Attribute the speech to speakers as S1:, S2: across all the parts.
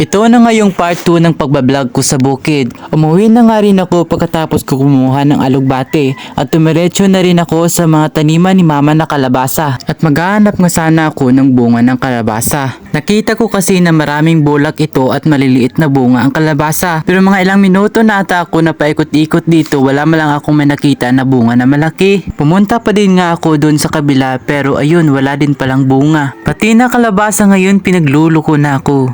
S1: Ito na nga yung part 2 ng pagbablog ko sa bukid. Umuwi na nga rin ako pagkatapos ko kumuha ng alugbate at tumiretso na rin ako sa mga taniman ni mama na kalabasa at maghahanap nga sana ako ng bunga ng kalabasa. Nakita ko kasi na maraming bulak ito at maliliit na bunga ang kalabasa, pero mga ilang minuto na ata ako na paikot-ikot dito, wala malang akong may nakita na bunga na malaki. Pumunta pa din nga ako doon sa kabila, pero ayun, wala din palang bunga. Pati na kalabasa ngayon pinagluluko na ako.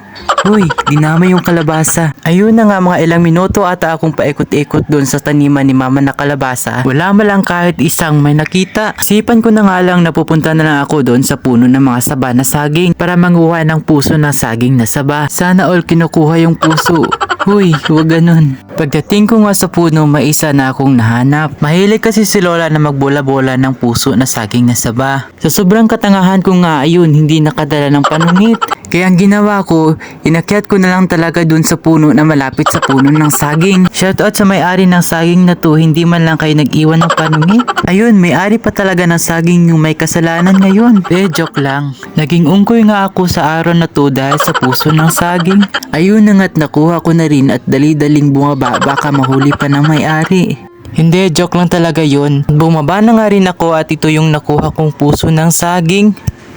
S1: Uy, dinamay yung kalabasa. Ayun na nga, mga ilang minuto ata akong paikot-ikot doon sa taniman ni mama na kalabasa. Wala malang kahit isang may nakita. Sipan ko na nga lang na pupunta na lang ako doon sa puno ng mga saba na saging para manguha ng puso ng saging na saba. Sana all kinukuha yung puso. Uy, huwag ganun. Pagdating ko nga sa puno, may isa na akong nahanap. Mahilig kasi si Lola na magbola-bola ng puso na saging na saba. Sa sobrang katangahan ko nga, ayun, hindi nakadala ng panungit. Kaya ang ginawa ko, inakyat ko na lang talaga dun sa puno na malapit sa puno ng saging. Shoutout sa may-ari ng saging na to, hindi man lang kayo nag-iwan ng panungit. Ayun, may-ari pa talaga ng saging yung may kasalanan ngayon. Joke lang. Naging ungkoy nga ako sa araw na to dahil sa puso ng saging. Ayun na nga't nakuha ko na rin at dali-daling bumaba, baka mahuli pa ng may-ari. Hindi, joke lang talaga yun. Bumaba na nga rin ako at ito yung nakuha kong puso ng saging.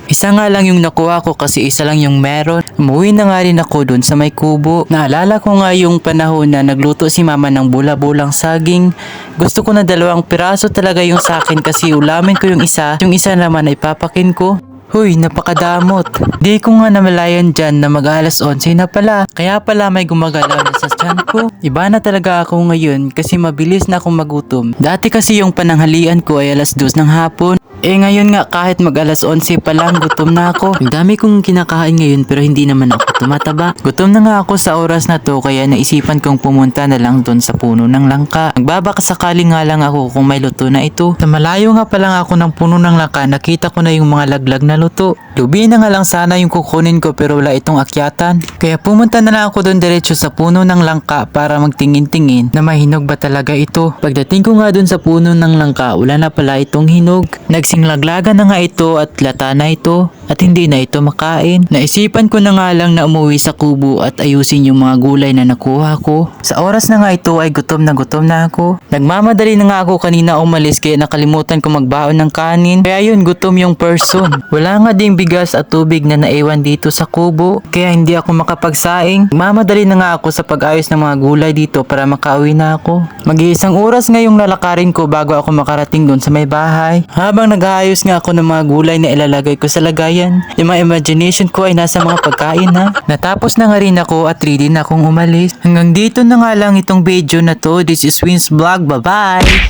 S1: Isa nga lang yung nakuha ko kasi isa lang yung meron. Umuwi na nga rin ako dun sa may kubo. Naalala ko nga yung panahon na nagluto si mama ng bula-bulang saging. Gusto ko na 2 piraso talaga yung sa akin kasi ulamin ko yung isa naman ay papakin ko. Huy, napakadamot. Di ko nga namalayan dyan na mag-alas 11 na pala. Kaya pala may gumagalaw na sa tiyan ko. Iba na talaga ako ngayon kasi mabilis na akong magutom. Dati kasi yung pananghalian ko ay alas 2 ng hapon. Ngayon nga kahit mag-alas 11 pa lang gutom na ako. Ang dami kong kinakain ngayon pero hindi naman ako tumataba. Gutom na nga ako sa oras na to kaya naisipan kong pumunta na lang doon sa puno ng langka. Nagbabakasakali nga lang ako kung may luto na ito. Sa malayo nga pa lang ako ng puno ng langka, nakita ko na yung mga laglag na luto. Lubi na nga lang sana yung kukunin ko pero wala itong akyatan. Kaya pumunta na lang ako doon diretso sa puno ng langka para magtingin-tingin na may hinog ba talaga ito. Pagdating ko nga doon sa puno ng langka, wala na pala itong hinog. Nagsinglagan na nga ito at lata na ito at hindi na ito makain. Naisipan ko na nga lang na umuwi sa kubo at ayusin yung mga gulay na nakuha ko. Sa oras na nga ito ay gutom na ako. Nagmamadali na nga ako kanina umalis kaya nakalimutan ko magbaon ng kanin. Kaya yun, gutom yung person. Wala nga ding bigas at tubig na naiwan dito sa kubo kaya hindi ako makapagsaing. Nagmamadali na nga ako sa pag-ayos ng mga gulay dito para makauwi na ako. Mag-iisang oras ngayong lalakarin ko bago ako makarating doon sa may bahay. Habang nag-aayos nga ako ng mga gulay na ilalagay ko sa lagayan, yung mga imagination ko ay nasa mga pagkain na. Natapos na nga rin ako at ready na akong umalis. Hanggang dito na nga lang itong video na to. This is Win's Vlog. Bye-bye!